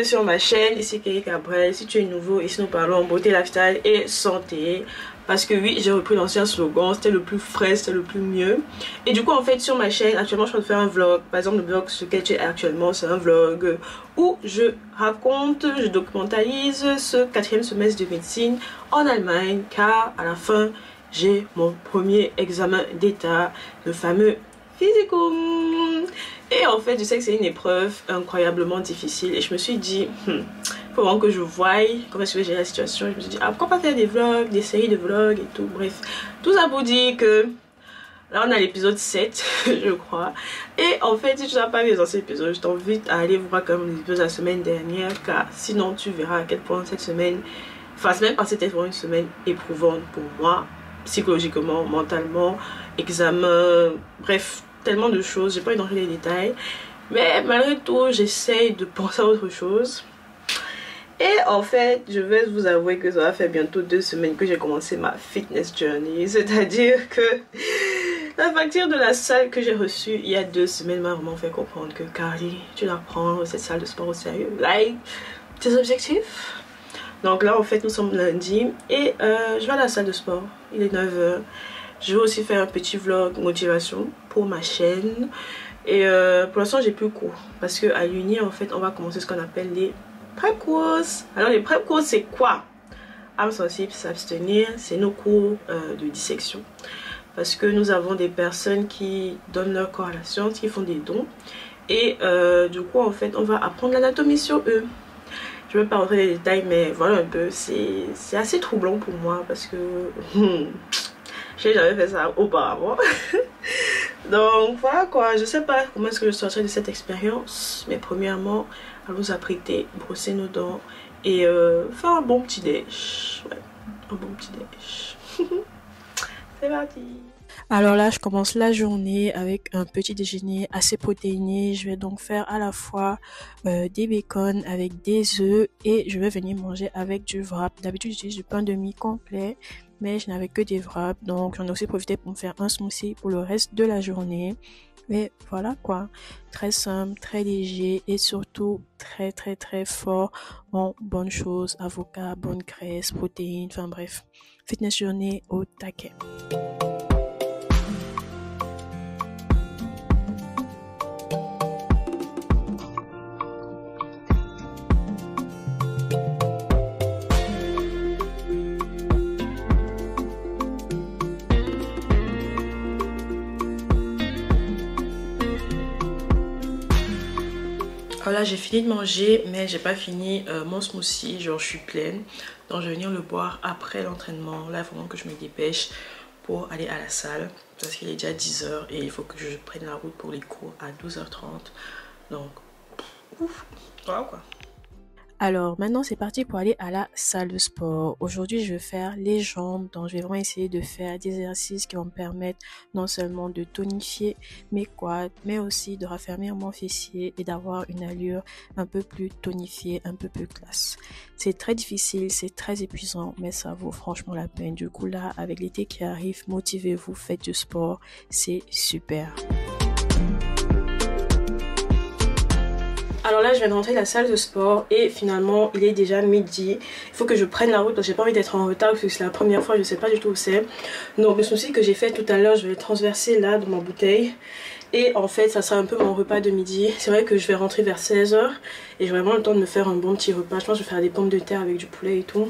bienvenue sur ma chaîne, ici Kelly Cabrel. Si tu es nouveau, ici nous parlons beauté, lifestyle et santé. Parce que oui, j'ai repris l'ancien slogan, c'était le plus frais, c'était le plus mieux. Et du coup en fait sur ma chaîne, actuellement je suis en train de faire un vlog. Par exemple le vlog sur lequel tu es actuellement, c'est un vlog où je raconte, je documentalise ce 4e semestre de médecine en Allemagne. Car à la fin, j'ai mon premier examen d'état, le fameux Physicum. Et en fait je sais que c'est une épreuve incroyablement difficile et je me suis dit faut vraiment que je voie comment est-ce que j'ai la situation. Je me suis dit pourquoi pas faire des vlogs, des séries de vlogs et tout. Bref, tout ça pour dire que là on a l'épisode 7 je crois. Et en fait si tu n'as pas vu les anciens épisodes, je t'invite à aller voir quand même les épisodes de la semaine dernière, car sinon tu verras à quel point cette semaine, enfin la semaine passée était vraiment une semaine éprouvante pour moi, psychologiquement, mentalement, examen, bref, tellement de choses. J'ai pas envie d'entrer dans les détails, mais malgré tout j'essaye de penser à autre chose. Et en fait je vais vous avouer que ça va faire bientôt 2 semaines que j'ai commencé ma fitness journey, c'est à dire que la facture de la salle que j'ai reçue il y a 2 semaines m'a vraiment fait comprendre que Carly, tu dois prendre cette salle de sport au sérieux, like tes objectifs. Donc là en fait nous sommes lundi et je vais à la salle de sport, il est 9 h. Je vais aussi faire un petit vlog motivation pour ma chaîne. Et pour l'instant j'ai plus cours parce que à l'Uni en fait on va commencer ce qu'on appelle les prep courses. Alors les prep courses c'est quoi? Âme sensible, s'abstenir, c'est nos cours de dissection. Parce que nous avons des personnes qui donnent leur corps à la science, qui font des dons. Et du coup en fait on va apprendre l'anatomie sur eux. Je ne vais pas rentrer dans les détails mais voilà un peu, c'est assez troublant pour moi parce que j'ai jamais fait ça auparavant. Donc voilà quoi, je sais pas comment est-ce que je sortirai de cette expérience. Mais premièrement, allons nous apprêter, brosser nos dents et faire un bon petit déj. Ouais, un bon petit déj. C'est parti. Alors là je commence la journée avec un petit déjeuner assez protéiné. Je vais donc faire à la fois des bacon avec des œufs et je vais venir manger avec du wrap. D'habitude j'utilise du pain de mie complet, mais je n'avais que des wraps, donc j'en ai aussi profité pour me faire un smoothie pour le reste de la journée. Mais voilà quoi, très simple, très léger et surtout très fort en bonnes choses, avocat, bonne graisse, protéines, enfin bref, fitness journée au taquet. Alors là j'ai fini de manger mais j'ai pas fini mon smoothie, genre je suis pleine. Donc je vais venir le boire après l'entraînement. Là il faut vraiment que je me dépêche pour aller à la salle parce qu'il est déjà 10 h et il faut que je prenne la route pour les cours à 12 h 30. Donc ouf, voilà quoi. Alors maintenant c'est parti pour aller à la salle de sport. Aujourd'hui je vais faire les jambes, donc je vais vraiment essayer de faire des exercices qui vont me permettre non seulement de tonifier mes quads, mais aussi de raffermir mon fessier et d'avoir une allure un peu plus tonifiée, un peu plus classe. C'est très difficile, c'est très épuisant, mais ça vaut franchement la peine. Du coup là, avec l'été qui arrive, motivez-vous, faites du sport, c'est super. Alors là je viens de rentrer de la salle de sport et finalement il est déjà midi. Il faut que je prenne la route parce que j'ai pas envie d'être en retard parce que c'est la première fois, je sais pas du tout où c'est. Donc le souci que j'ai fait tout à l'heure, je vais le transverser là dans ma bouteille. Et en fait ça sera un peu mon repas de midi. C'est vrai que je vais rentrer vers 16 h et j'ai vraiment le temps de me faire un bon petit repas. Je pense que je vais faire des pommes de terre avec du poulet et tout.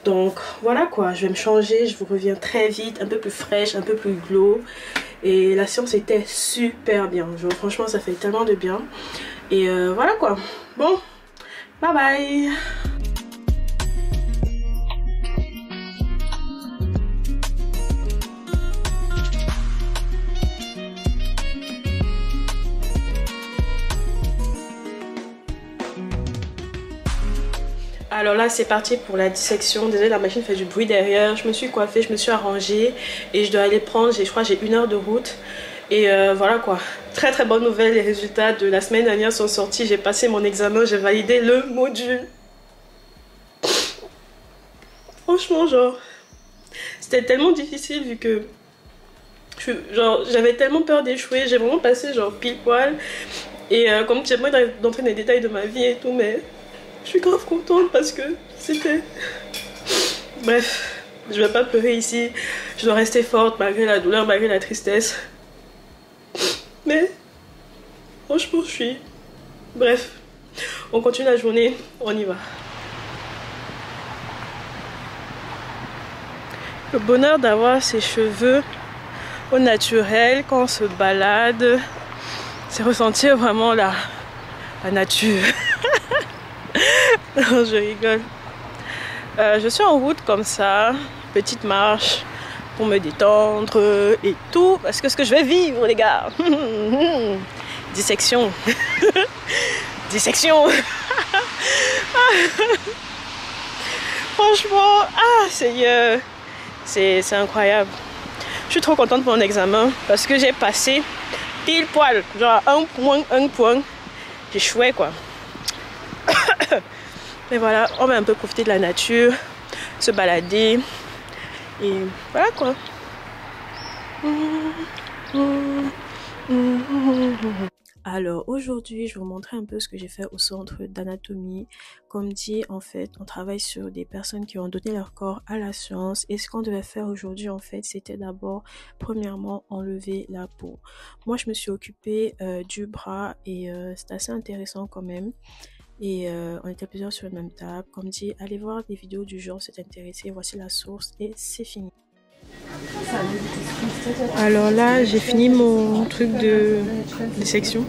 Donc voilà quoi, je vais me changer, je vous reviens très vite, un peu plus fraîche, un peu plus glow. Et la séance était super bien, genre franchement ça fait tellement de bien. Et voilà quoi, bon, bye bye. Alors là c'est parti pour la dissection. Désolée la machine fait du bruit derrière. Je me suis coiffée, je me suis arrangée et je dois aller prendre, je crois j'ai 1 heure de route. Et voilà quoi, très bonne nouvelle, les résultats de la semaine dernière sont sortis. J'ai passé mon examen, j'ai validé le module. Franchement genre, c'était tellement difficile vu que j'avais tellement peur d'échouer. J'ai vraiment passé genre pile poil. Et comme j'ai pas d'entrer dans les détails de ma vie et tout, mais Je suis grave contente parce que c'était... Bref, je vais pas pleurer ici. Je dois rester forte malgré la douleur, malgré la tristesse. Mais franchement, je suis... Bref, on continue la journée, on y va. Le bonheur d'avoir ses cheveux au naturel quand on se balade, c'est ressentir vraiment la nature. Non, je rigole. Je suis en route comme ça, petite marche pour me détendre et tout, parce que ce que je vais vivre, les gars, dissection. Dissection. Franchement, Seigneur, c'est incroyable. Je suis trop contente pour mon examen parce que j'ai passé pile poil, genre un point. J'ai choué quoi. Mais voilà, on va un peu profiter de la nature, se balader et voilà quoi. Alors aujourd'hui, je vais vous montrer un peu ce que j'ai fait au centre d'anatomie. Comme dit, en fait, on travaille sur des personnes qui ont donné leur corps à la science. Et ce qu'on devait faire aujourd'hui, en fait, c'était d'abord, premièrement, enlever la peau. Moi, je me suis occupée du bras et c'est assez intéressant quand même. Et on était plusieurs sur la même table. Comme dit, allez voir des vidéos du genre, c'est intéressé. Voici la source et c'est fini. Alors là, j'ai fini mon truc de section.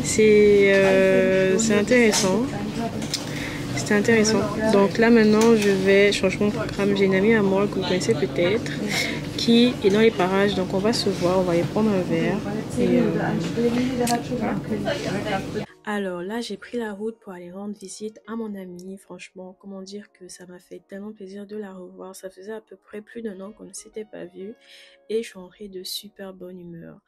C'est intéressant. C'était intéressant. Donc là maintenant, je vais changement de programme. J'ai une amie à moi que vous connaissez peut-être, qui est dans les parages. Donc on va se voir, on va y prendre un verre. Et alors là, j'ai pris la route pour aller rendre visite à mon amie. Franchement, comment dire que ça m'a fait tellement plaisir de la revoir. Ça faisait à peu près plus d'1 an qu'on ne s'était pas vu et je suis rentrée de super bonne humeur.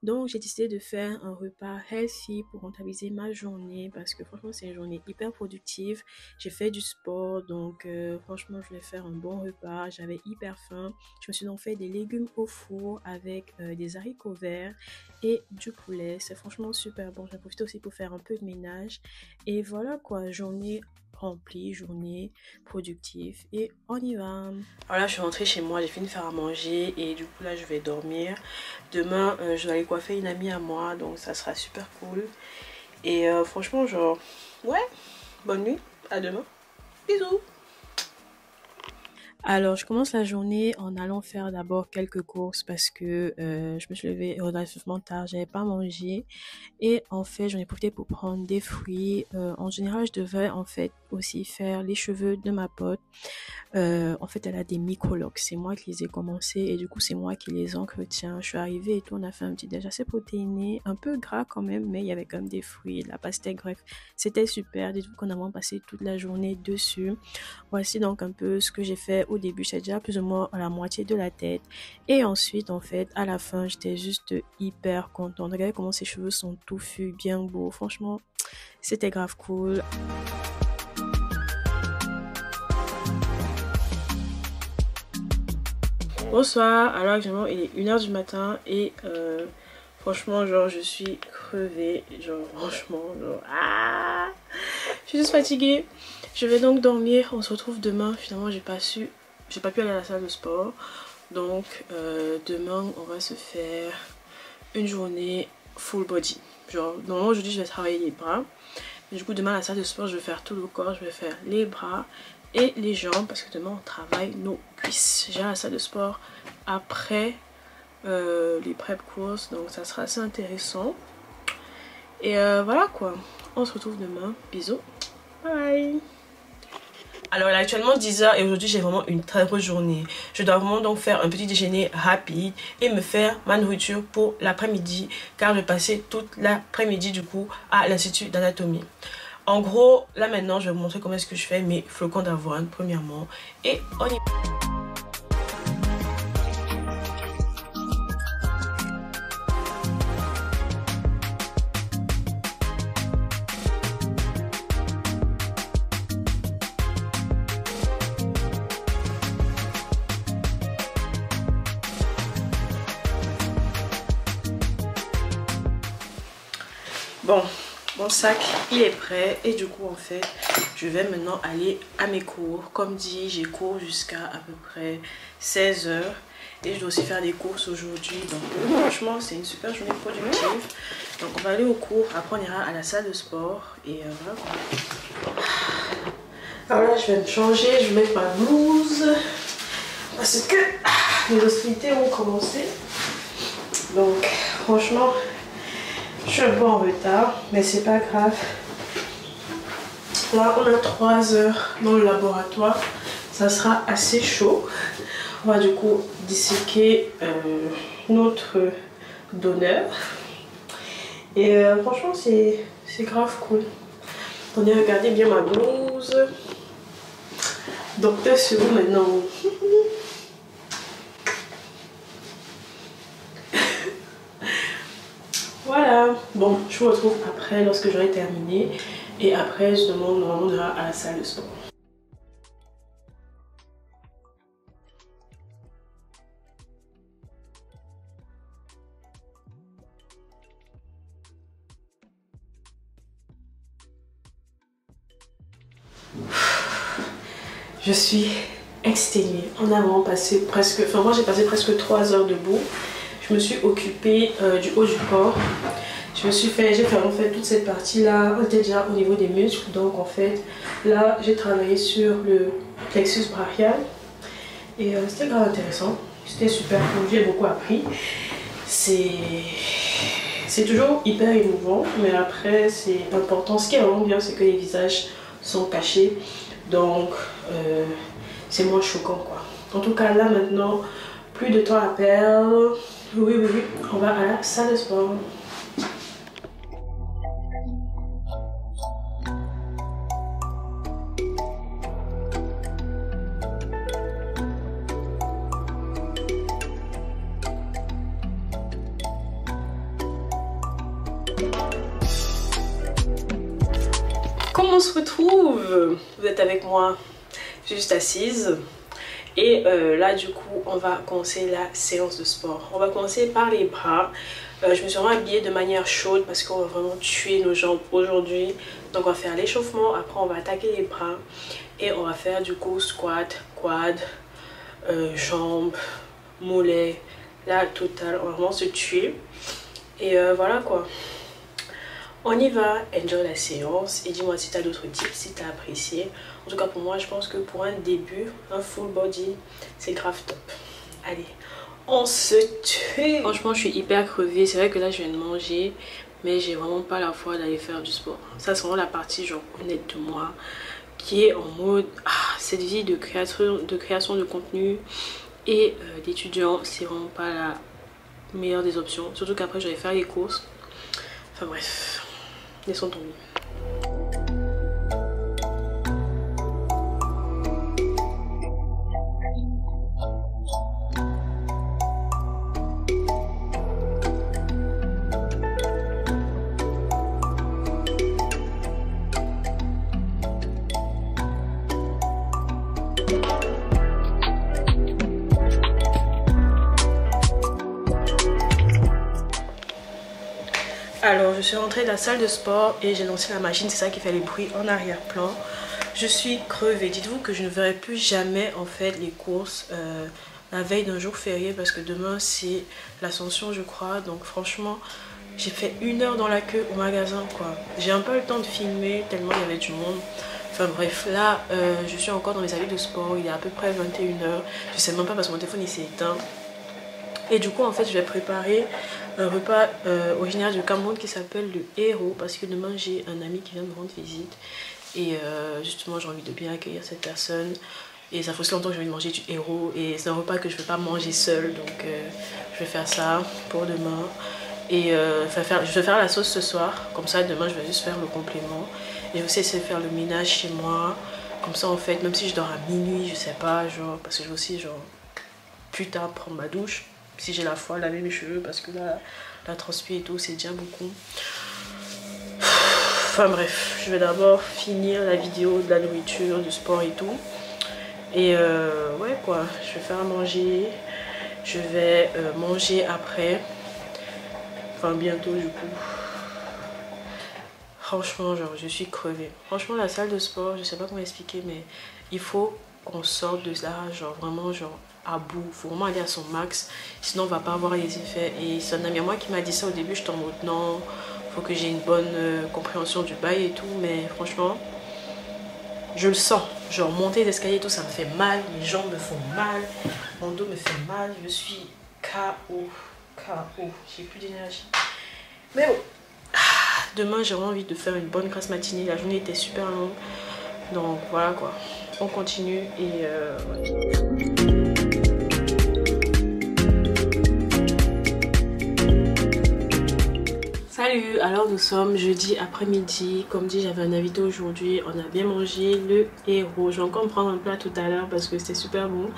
Donc j'ai décidé de faire un repas healthy pour rentabiliser ma journée parce que franchement c'est une journée hyper productive. J'ai fait du sport donc franchement je voulais faire un bon repas. J'avais hyper faim. Je me suis donc fait des légumes au four avec des haricots verts et du poulet. C'est franchement super bon. J'ai profité aussi pour faire un peu de ménage et voilà quoi, journée remplie, journée productive et on y va. Alors là je suis rentrée chez moi, j'ai fini de faire à manger et du coup là je vais dormir. Demain je dois aller coiffer une amie à moi donc ça sera super cool et franchement genre ouais, bonne nuit, à demain, bisous. Alors, je commence la journée en allant faire d'abord quelques courses parce que je me suis levée relativement tard, j'avais pas mangé et en fait j'en ai profité pour prendre des fruits. En général, je devais en fait aussi faire les cheveux de ma pote. En fait, elle a des micro-locks, c'est moi qui les ai commencés et du coup c'est moi qui les entretiens. Je suis arrivée et tout, on a fait un petit déj assez protéiné, un peu gras quand même, mais il y avait quand même des fruits, de la pastèque, bref, c'était super. Dites-vous qu'on a vraiment passé toute la journée dessus. Voici donc un peu ce que j'ai fait au début, j'étais déjà plus ou moins à la moitié de la tête et ensuite en fait à la fin j'étais juste hyper contente. Regardez comment ses cheveux sont touffus, bien beaux, franchement c'était grave cool. Bonsoir, alors actuellement il est 1h du matin et franchement genre je suis crevée, genre franchement genre je suis juste fatiguée. Je vais donc dormir, on se retrouve demain. Finalement j'ai pas pu aller à la salle de sport donc demain on va se faire une journée full body. Genre normalement aujourd'hui je vais travailler les bras mais du coup demain à la salle de sport je vais faire tout le corps, je vais faire les bras et les jambes parce que demain on travaille nos cuisses. J'ai la salle de sport après les prep courses donc ça sera assez intéressant et voilà quoi, on se retrouve demain, bisous, bye bye. Alors il est actuellement 10h et aujourd'hui j'ai vraiment une très grosse journée. Je dois vraiment donc faire un petit déjeuner rapide et me faire ma nourriture pour l'après-midi car je vais passer toute l'après-midi du coup à l'institut d'anatomie. En gros, là maintenant, je vais vous montrer comment est-ce que je fais mes flocons d'avoine, premièrement. Et on y va. Mon sac il est prêt et du coup en fait je vais maintenant aller à mes cours. Comme dit, j'ai cours jusqu'à à peu près 16 h et je dois aussi faire des courses aujourd'hui. Donc franchement c'est une super journée productive. Donc on va aller au cours, après on ira à la salle de sport et voilà quoi. Alors là je vais me changer, je vais mettre ma blouse parce que les hostilités ont commencé. Donc franchement je suis un peu en retard, mais c'est pas grave. Là, on a 3 heures dans le laboratoire. Ça sera assez chaud. On va du coup disséquer notre donneur. Et franchement, c'est grave cool. Attendez, regardez bien ma blouse. Docteur sur vous maintenant. Voilà, bon, je vous retrouve après lorsque j'aurai terminé et après je demande on ira à la salle de sport. Je suis exténuée. On a vraiment passé presque, enfin moi j'ai passé presque 3 heures debout. Je me suis occupée du haut du corps. J'ai fait en fait toute cette partie là, on était déjà au niveau des muscles. Donc en fait là j'ai travaillé sur le plexus brachial. Et c'était grave intéressant. C'était super cool, j'ai beaucoup appris. C'est toujours hyper émouvant, mais après c'est important. Ce qui est vraiment bien, c'est que les visages sont cachés. Donc c'est moins choquant quoi. En tout cas là maintenant, plus de temps à perdre. Oui, on va à la salle de sport. Comment on se retrouve? Vous êtes avec moi, juste assise. Et là du coup on va commencer la séance de sport. On va commencer par les bras. Je me suis vraiment habillée de manière chaude parce qu'on va vraiment tuer nos jambes aujourd'hui. Donc on va faire l'échauffement, après on va attaquer les bras. Et on va faire du coup squat, quad, jambes, mollets, la totale. On va vraiment se tuer. Et voilà quoi. On y va, enjoy la séance et dis-moi si tu as d'autres tips, si tu as apprécié. En tout cas pour moi, je pense que pour un début, un full body, c'est grave top. Allez, on se tue. Franchement, je suis hyper crevée. C'est vrai que là, je viens de manger, mais j'ai vraiment pas la foi d'aller faire du sport. Ça, c'est vraiment la partie genre honnête de moi qui est en mode cette vie de création de contenu et d'étudiant, c'est vraiment pas la meilleure des options. Surtout qu'après, je vais faire les courses. Enfin bref. Laissons tomber. Alors je suis rentrée de la salle de sport et j'ai lancé la machine, c'est ça qui fait les bruits en arrière-plan. Je suis crevée, dites-vous que je ne verrai plus jamais en fait les courses la veille d'un jour férié parce que demain c'est l'Ascension je crois. Donc franchement j'ai fait 1 heure dans la queue au magasin quoi. J'ai un peu le temps de filmer tellement il y avait du monde. Enfin bref, là je suis encore dans mes habits de sport, il est à peu près 21 h. Je sais même pas parce que mon téléphone il s'est éteint. Et du coup en fait je vais préparer un repas originaire du Cameroun qui s'appelle le héros parce que demain j'ai un ami qui vient me rendre visite et justement j'ai envie de bien accueillir cette personne et ça fait aussi longtemps que j'ai envie de manger du héros et c'est un repas que je ne vais pas manger seul donc je vais faire ça pour demain et je vais faire la sauce ce soir, comme ça demain je vais juste faire le complément et je vais aussi essayer de faire le ménage chez moi comme ça en fait même si je dors à minuit je sais pas genre parce que je vais aussi genre plus tard prendre ma douche si j'ai la foi, laver mes cheveux parce que là, la transpi et tout, c'est déjà beaucoup. Enfin bref, je vais d'abord finir la vidéo de la nourriture, du sport et tout. Et ouais quoi, je vais faire à manger. Je vais manger après. Enfin bientôt du coup. franchement, genre, je suis crevée. Franchement, la salle de sport, je sais pas comment expliquer, mais il faut qu'on sorte de là, genre, vraiment, genre, à bout. Il faut vraiment aller à son max, sinon on va pas avoir les effets. Et c'est un ami à moi qui m'a dit ça au début, je t'en mode non, faut que j'ai une bonne compréhension du bail et tout, mais franchement, je le sens. Genre, monter les escaliers et tout, ça me fait mal, mes jambes me font mal, mon dos me fait mal, je suis KO, j'ai plus d'énergie. Mais bon. Demain, j'ai vraiment envie de faire une bonne grasse matinée. La journée était super longue. Donc voilà quoi. On continue et Salut, alors nous sommes jeudi après-midi. Comme dit, j'avais un invité aujourd'hui. On a bien mangé le héros. Je vais encore me prendre un plat tout à l'heure parce que c'était super bon.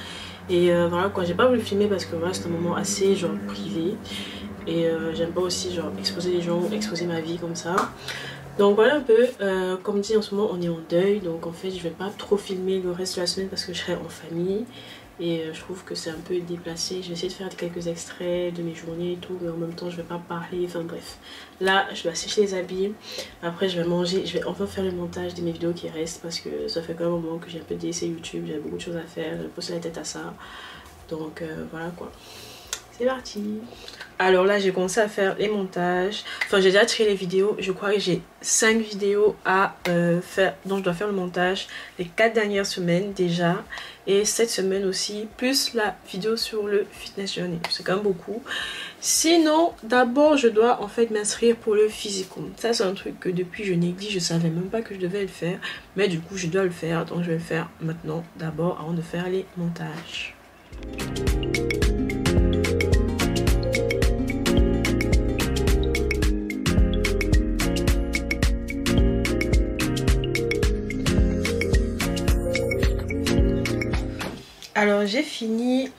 Et voilà quoi, j'ai pas voulu filmer parce que voilà, c'est un moment assez genre privé. Et j'aime pas aussi genre exposer les gens, exposer ma vie comme ça. Donc voilà un peu, comme dit en ce moment on est en deuil. Donc en fait je vais pas trop filmer le reste de la semaine parce que je serai en famille. Et je trouve que c'est un peu déplacé. Je vais essayer de faire quelques extraits de mes journées et tout, mais en même temps je vais pas parler, enfin bref. Là je vais sécher les habits, après je vais manger, je vais enfin faire le montage de mes vidéos qui restent parce que ça fait quand même un moment que j'ai un peu délaissé YouTube, j'ai beaucoup de choses à faire, j'ai posé la tête à ça. Donc voilà quoi. C'est parti. Alors là j'ai commencé à faire les montages. Enfin j'ai déjà tiré les vidéos. Je crois que j'ai 5 vidéos à faire. Donc je dois faire le montage les 4 dernières semaines déjà. Et cette semaine aussi. Plus la vidéo sur le fitness journey. C'est quand même beaucoup. Sinon d'abord je dois en fait m'inscrire pour le physicum. Ça c'est un truc que depuis je néglige. Je savais même pas que je devais le faire. Mais du coup je dois le faire. Donc je vais le faire maintenant d'abord avant de faire les montages. Alors j'ai fini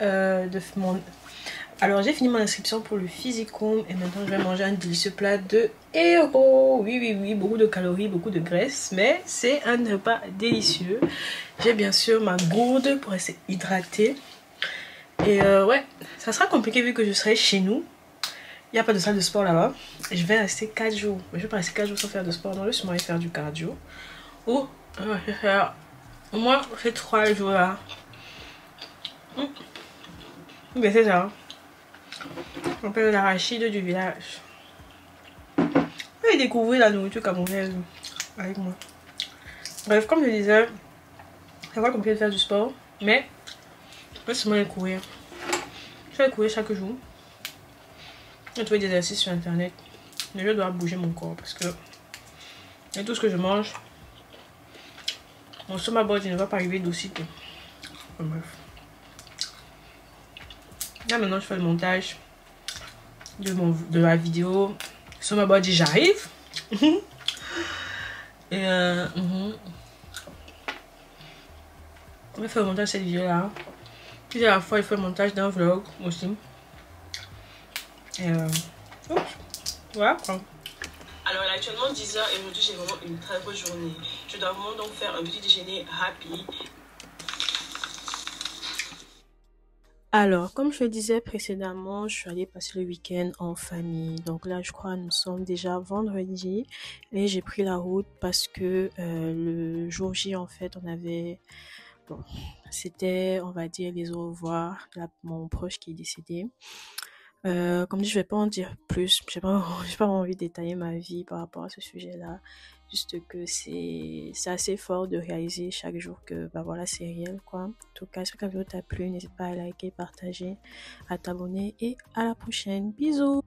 mon inscription pour le physicum et maintenant je vais manger un délicieux plat de héros. Oui, beaucoup de calories, beaucoup de graisse, mais c'est un repas délicieux. J'ai bien sûr ma gourde pour rester hydratée. Et ouais, ça sera compliqué vu que je serai chez nous. Il n'y a pas de salle de sport là-bas. Je vais rester 4 jours. Je vais pas rester 4 jours sans faire de sport. Non, je vais sûrement aller faire du cardio. Ou je vais faire au moins ces 3 jours là. Mais c'est ça. On fait l'arachide du village. Je vais découvrir la nourriture camerounaise avec moi. Bref, comme je disais, ça va compliqué de faire du sport. Mais je vais sûrement aller courir. Je vais aller courir chaque jour. Je vais trouver des exercices sur internet. Mais je dois bouger mon corps parce que et tout ce que je mange, mon stomac bord ne va pas arriver d'aussitôt. Enfin, bref. Là maintenant je fais le montage de la vidéo. Sur ma body j'arrive. Et on va faire le montage de cette vidéo là. Puis à la fois il fait le montage d'un vlog aussi. Et voilà quoi. Alors il est actuellement 10h et aujourd'hui j'ai vraiment une très grosse journée. Je dois vraiment donc faire un petit déjeuner rapide. Alors, comme je le disais précédemment, je suis allée passer le week-end en famille. Donc là, je crois nous sommes déjà vendredi et j'ai pris la route parce que le jour J, en fait, on avait... Bon, c'était, on va dire, les au revoir de mon proche qui est décédé. Comme dit, je vais pas en dire plus. J'ai pas envie de détailler ma vie par rapport à ce sujet-là. Juste que c'est assez fort de réaliser chaque jour que bah voilà, c'est réel quoi. En tout cas, si la vidéo t'a plu, n'hésite pas à liker, partager, à t'abonner et à la prochaine. Bisous.